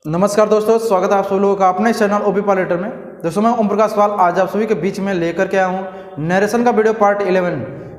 नमस्कार दोस्तों, स्वागत है आप सभी लोगों का अपने चैनल ओपी पालेटर में। दोस्तों मैं ओम प्रकाश पाल आज आप सभी के बीच में लेकर के आया हूँ नरेशन का वीडियो पार्ट 11।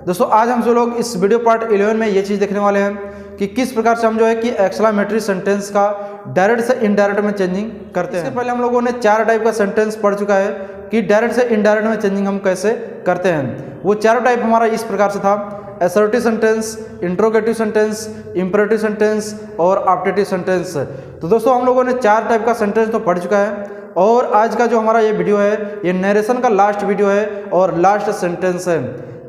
दोस्तों आज हम सभी लोग इस वीडियो पार्ट 11 में ये चीज़ देखने वाले हैं कि किस प्रकार से हम जो है कि एक्सक्लेमेटरी सेंटेंस का डायरेक्ट से इनडायरेक्ट में चेंजिंग करते हैं। इससे पहले हम लोगों ने 4 टाइप का सेंटेंस पढ़ चुका है कि डायरेक्ट से इनडायरेक्ट में चेंजिंग हम कैसे करते हैं। वो 4 टाइप हमारा इस प्रकार से था: assertive sentence, interrogative sentence, imperative sentence और ऑप्टेटिव सेंटेंस। तो दोस्तों हम लोगों ने 4 टाइप का सेंटेंस तो पढ़ चुका है और आज का जो हमारा ये वीडियो है ये नरेशन का लास्ट वीडियो है और लास्ट सेंटेंस है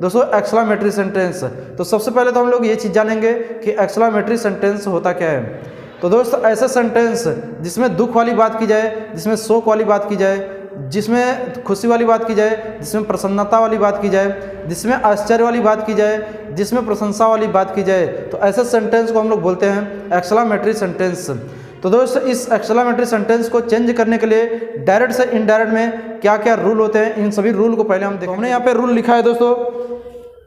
दोस्तों, एक्सक्लेमेटरी सेंटेंस। तो सबसे पहले तो हम लोग ये चीज़ जानेंगे कि एक्सक्लेमेटरी सेंटेंस होता क्या है। तो दोस्तों ऐसे सेंटेंस जिसमें दुख वाली बात की जाए, जिसमें शोक वाली बात की जाए, जिसमें खुशी वाली बात की जाए, जिसमें प्रसन्नता वाली बात की जाए, जिसमें आश्चर्य वाली बात की जाए, जिसमें प्रशंसा वाली बात की जाए, तो ऐसे सेंटेंस को हम लोग बोलते हैं एक्सक्लेमेटरी सेंटेंस। तो दोस्तों इस एक्सक्लेमेटरी सेंटेंस को चेंज करने के लिए डायरेक्ट से इनडायरेक्ट में क्या क्या रूल होते हैं, इन सभी रूल को पहले हम देखें। हमने यहाँ पे रूल लिखा है दोस्तों।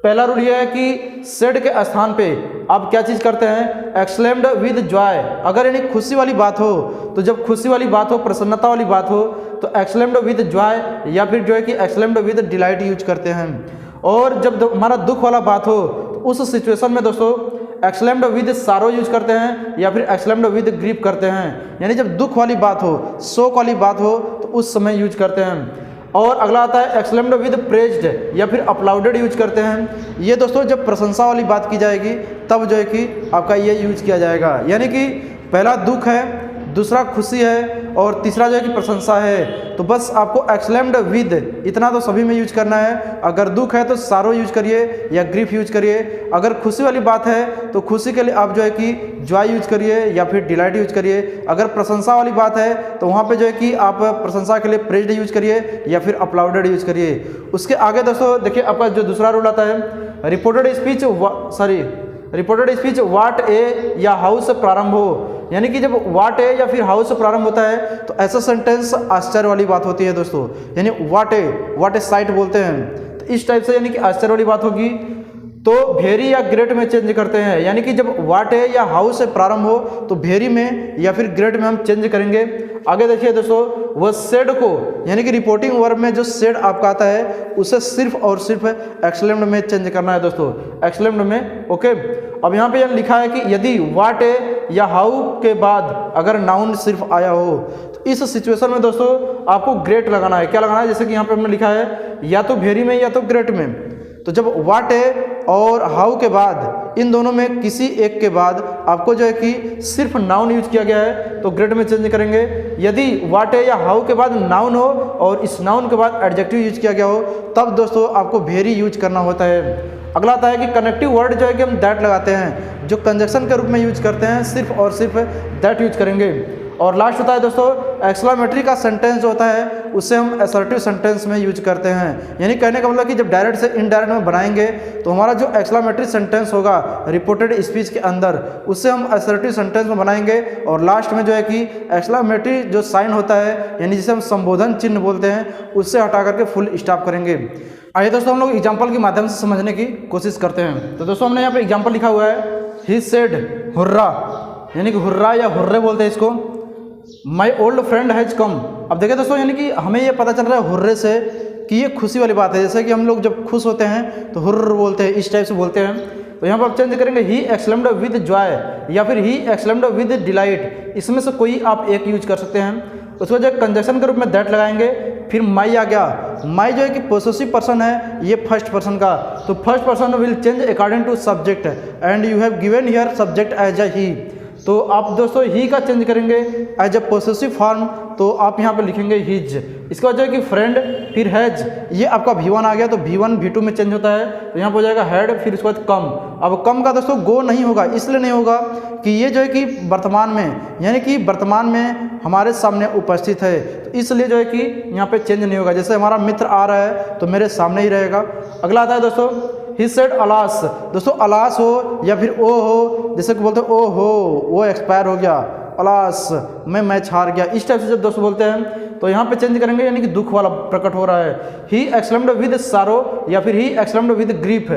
पहला रूल यह है कि सेड के स्थान पे आप क्या चीज़ करते हैं, एक्सक्लेम्ड विद जॉय। अगर यानी खुशी वाली बात हो तो जब खुशी वाली बात हो, प्रसन्नता वाली बात हो तो एक्सक्लेम्ड विद जॉय या फिर जो है कि एक्सक्लेम्ड विद डिलाइट यूज करते हैं। और जब हमारा दुख वाला बात हो तो उस सिचुएशन में दोस्तों एक्सक्लेम्ड विद सारो यूज करते हैं या फिर एक्सक्लेम्ड विद ग्रीफ करते हैं। यानी जब दुख वाली बात हो, शोक वाली बात हो तो उस समय यूज करते हैं। और अगला आता है एक्सक्लेम्ड विद प्रेज्ड या फिर अपलाउडेड यूज करते हैं। ये दोस्तों जब प्रशंसा वाली बात की जाएगी तब जो है कि आपका ये यूज किया जाएगा। यानी कि पहला दुख है, दूसरा खुशी है और तीसरा जो है कि प्रशंसा है। तो बस आपको एक्सक्लेम्ड विद इतना तो सभी में यूज करना है। अगर दुख है तो सारो यूज करिए या ग्रीफ यूज करिए। अगर खुशी वाली बात है तो खुशी के लिए आप जो है कि जॉय यूज करिए या फिर डिलाइट यूज करिए। अगर प्रशंसा वाली बात है तो वहाँ पे जो है कि आप प्रशंसा के लिए प्रेज्ड यूज करिए या फिर अपलाउडेड यूज करिए। उसके आगे दोस्तों देखिए आपका जो दूसरा रूल आता है रिपोर्टेड स्पीच वाट ए या हाउ से प्रारंभ हो। यानी कि जब वाट ए या फिर हाउ से प्रारंभ होता है तो ऐसा सेंटेंस आश्चर्य वाली बात होती है दोस्तों। यानी वाट ए साइट बोलते हैं। तो इस टाइप से यानी कि आश्चर्य वाली बात होगी तो भेरी या ग्रेट में चेंज करते हैं। यानी कि जब वाट है या हाउ से प्रारंभ हो तो भेरी में या फिर ग्रेट में हम चेंज करेंगे। आगे देखिए दोस्तों, वह सेड को यानी कि रिपोर्टिंग वर्ब में जो सेड आपका आता है उसे सिर्फ और सिर्फ एक्सक्लेम्ड में चेंज करना है दोस्तों, एक्सक्लेम्ड में। ओके, अब यहाँ पे लिखा है कि यदि वाट है या हाउ के बाद अगर नाउन सिर्फ आया हो तो इस सिचुएशन में दोस्तों आपको ग्रेट लगाना है। क्या लगाना है, जैसे कि यहाँ पे हमने लिखा है या तो भेरी में या तो ग्रेट में। तो जब वाट है और हाउ के बाद इन दोनों में किसी एक के बाद आपको जो है कि सिर्फ नाउन यूज किया गया है तो ग्रेट में चेंज करेंगे। यदि वाट है या हाउ के बाद नाउन हो और इस नाउन के बाद एडजेक्टिव यूज किया गया हो तब दोस्तों आपको भेरी यूज करना होता है। अगला आता है कि कनेक्टिव वर्ड जो है कि हम दैट लगाते हैं, जो कंजक्शन के रूप में यूज करते हैं सिर्फ और सिर्फ दैट यूज करेंगे। और लास्ट होता है दोस्तों एक्सक्लेमेटरी का सेंटेंस जो होता है उसे हम असर्टिव सेंटेंस में यूज करते हैं। यानी कहने का मतलब कि जब डायरेक्ट से इनडायरेक्ट में बनाएंगे तो हमारा जो एक्सक्लेमेटरी सेंटेंस होगा रिपोर्टेड स्पीच के अंदर उससे हम असर्टिव सेंटेंस में बनाएंगे। और लास्ट में जो है कि एक्सक्लेमेटरी जो साइन होता है यानी जिसे हम संबोधन चिन्ह बोलते हैं उससे हटा करके फुल स्टॉप करेंगे। आइए दोस्तों हम लोग एग्जाम्पल के माध्यम से समझने की कोशिश करते हैं। तो दोस्तों हमने यहाँ पे एग्जाम्पल लिखा हुआ है, ही सेड हुर्रा, यानी कि हुर्रा या हुर्रे बोलते हैं इसको। My old friend has come. अब देखिए दोस्तों यानी कि हमें ये पता चल रहा है हुर्रे से कि ये खुशी वाली बात है। जैसे कि हम लोग जब खुश होते हैं तो हुर्र बोलते हैं, इस टाइप से बोलते हैं। तो यहाँ पर आप चेंज करेंगे ही एक्सक्लेम्ड विद जॉय या फिर ही एक्सक्लेम्ड विद डिलाइट। इसमें से कोई आप एक यूज कर सकते हैं। उसको जो कंजक्शन के रूप में दैट लगाएंगे। फिर माई आ गया, माई जो है कि पोसेसिव पर्सन है, ये फर्स्ट पर्सन का। तो first person will change according to subject and you have given here subject as a he. तो आप दोस्तों ही का चेंज करेंगे एज अ पोसेसिव फॉर्म, तो आप यहाँ पे लिखेंगे हिज। इसके बाद जो है कि फ्रेंड फिर हैज, ये आपका V1 आ गया तो V1 V2 में चेंज होता है तो यहाँ पर हो जाएगा हैड। फिर उसके बाद कम। अब कम का दोस्तों गो नहीं होगा, इसलिए नहीं होगा कि ये जो है कि वर्तमान में यानी कि वर्तमान में हमारे सामने उपस्थित है तो इसलिए जो है कि यहाँ पे चेंज नहीं होगा। जैसे हमारा मित्र आ रहा है तो मेरे सामने ही रहेगा। अगला आता है दोस्तों ही सेड अलास। दोस्तों अलास हो या फिर ओ हो, जैसे कि बोलते हैं ओ हो वो एक्सपायर हो गया, अलास मैं मैच हार गया, इस टाइप से जब दोस्तों बोलते हैं तो यहाँ पे चेंज करेंगे यानी कि दुख वाला प्रकट हो रहा है। ही एक्सक्लेम्ड विद सारो या फिर he exclaimed with grief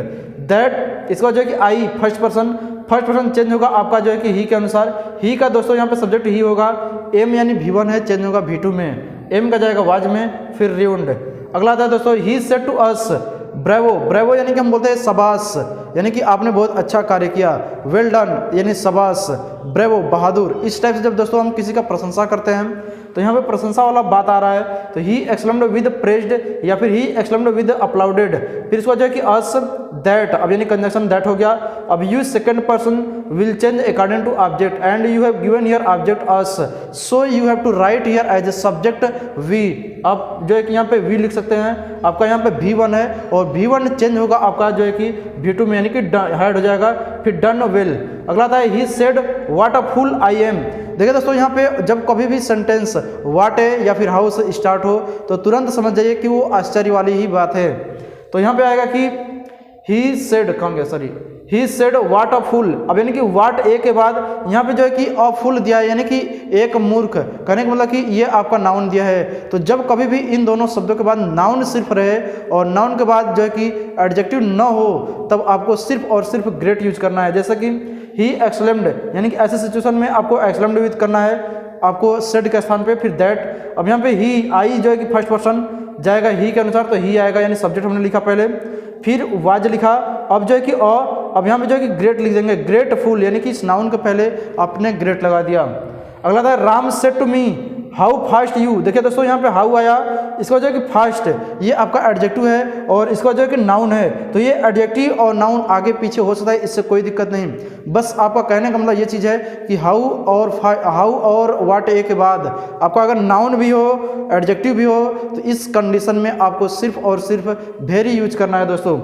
that. इसका जो है कि I first person first person change होगा आपका जो है कि ही के अनुसार। ही का दोस्तों यहाँ पे सब्जेक्ट ही होगा। एम यानी V1 है, चेंज होगा V2 में। एम का जाएगा वाज में, फिर रिउंड। अगला आता है दोस्तों he said to us bravo. Bravo यानी कि हम बोलते हैं शाबाश, यानी कि आपने बहुत अच्छा कार्य किया। वेल डन यानी शाबाश। ब्रेवो बहादुर। इस टाइप से जब दोस्तों हम किसी का प्रशंसा करते हैं तो यहाँ पे प्रशंसा वाला बात आ रहा है, तो ही एक्सक्लेम्ड विद प्रेज्ड या फिर ही एक्सक्लेम्ड विद अप्लाउडेड। फिर इसको जो है कि अस दैट, अब यानी कंजंक्शन दैट हो गया। अब use second person will change according to object and you have given here object us, so you have to write here as a subject we. अब जो है कि यहाँ पे वी लिख सकते हैं। आपका यहाँ पे V1 है और V1 चेंज होगा आपका जो है कि V2 में, यानी कि हाइड हो जाएगा। फिर डन वेल। अगला आता है he said what a fool I am. देखिए दोस्तों यहाँ पे जब कभी भी सेंटेंस व्हाट है या फिर हाउ से स्टार्ट हो तो तुरंत समझ जाइए कि वो आश्चर्य वाली ही बात है। तो यहाँ पे आएगा कि ही सेड, कहाँ गया, sorry, he said what a fool. अब यानी कि व्हाट ए के बाद यहाँ पे जो है कि अ फूल दिया है, यानी कि एक मूर्ख। कहने का मतलब कि ये आपका नाउन दिया है। तो जब कभी भी इन दोनों शब्दों के बाद नाउन सिर्फ रहे और नाउन के बाद जो है कि एडजेक्टिव न हो, तब आपको सिर्फ और सिर्फ ग्रेट यूज करना है। जैसे कि ही एक्सक्लेम्ड, यानी कि ऐसे सिचुएशन में आपको एक्सक्लेम्ड यूज करना है, आपको सेड के स्थान पे, फिर दैट। अब यहाँ पे ही आई जो है कि फर्स्ट पर्सन जाएगा ही के अनुसार, तो ही आएगा, यानी सब्जेक्ट हमने लिखा पहले, फिर वाज लिखा। अब जो है कि अब यहाँ पे जो है कि ग्रेट लिख देंगे, ग्रेटफुल, यानी कि इस नाउन के पहले आपने ग्रेट लगा दिया। अगला था Ram said to me how fast you. देखिए दोस्तों यहाँ पे हाउ आया, इसका जो है कि फास्ट, ये आपका एडजेक्टिव है और इसका जो है कि नाउन है। तो ये एडजेक्टिव और नाउन आगे पीछे हो सकता है, इससे कोई दिक्कत नहीं। बस आपका कहने का मतलब ये चीज़ है कि हाउ और व्हाट ए के बाद आपका अगर नाउन भी हो एडजेक्टिव भी हो तो इस कंडीशन में आपको सिर्फ और सिर्फ वेरी यूज करना है दोस्तों।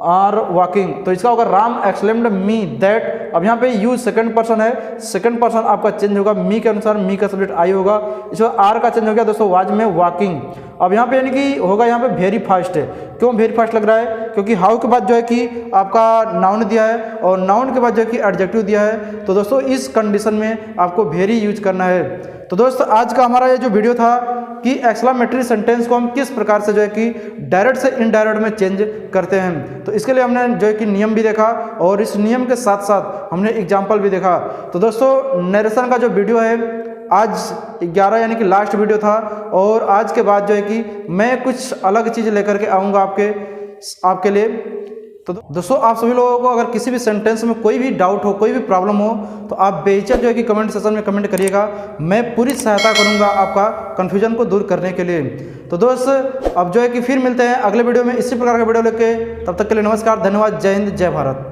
आर वॉकिंग, तो इसका होगा राम एक्सक्लेम्ड मी दैट। अब यहाँ पे यूज सेकंड पर्सन है, सेकंड पर्सन आपका चेंज होगा मी के अनुसार, मी का सब्जेक्ट आई होगा। इसका आर का चेंज हो गया दोस्तों वाज में वॉकिंग। अब यहाँ पे यानी कि होगा यहाँ पे वेरी फास्ट है। क्यों वेरी फास्ट लग रहा है? क्योंकि हाउ के बाद जो है कि आपका नाउन दिया है और नाउन के बाद जो है कि एडजेक्टिव दिया है। तो दोस्तों इस कंडीशन में आपको वेरी यूज करना है। तो दोस्तों आज का हमारा ये जो वीडियो था कि एक्सक्लेमेटरी सेंटेंस को हम किस प्रकार से जो है कि डायरेक्ट से इनडायरेक्ट में चेंज करते हैं, तो इसके लिए हमने जो है कि नियम भी देखा और इस नियम के साथ साथ हमने एग्जाम्पल भी देखा। तो दोस्तों नरेशन का जो वीडियो है आज 11 यानी कि लास्ट वीडियो था और आज के बाद जो है कि मैं कुछ अलग चीज़ लेकर के आऊँगा आपके लिए। तो दोस्तों आप सभी लोगों को अगर किसी भी सेंटेंस में कोई भी डाउट हो, कोई भी प्रॉब्लम हो, तो आप बेहिचक जो है कि कमेंट सेक्शन में कमेंट करिएगा। मैं पूरी सहायता करूंगा आपका कन्फ्यूजन को दूर करने के लिए। तो दोस्त अब जो है कि फिर मिलते हैं अगले वीडियो में इसी प्रकार का वीडियो लेके। तब तक के लिए नमस्कार, धन्यवाद, जय हिंद, जय भारत।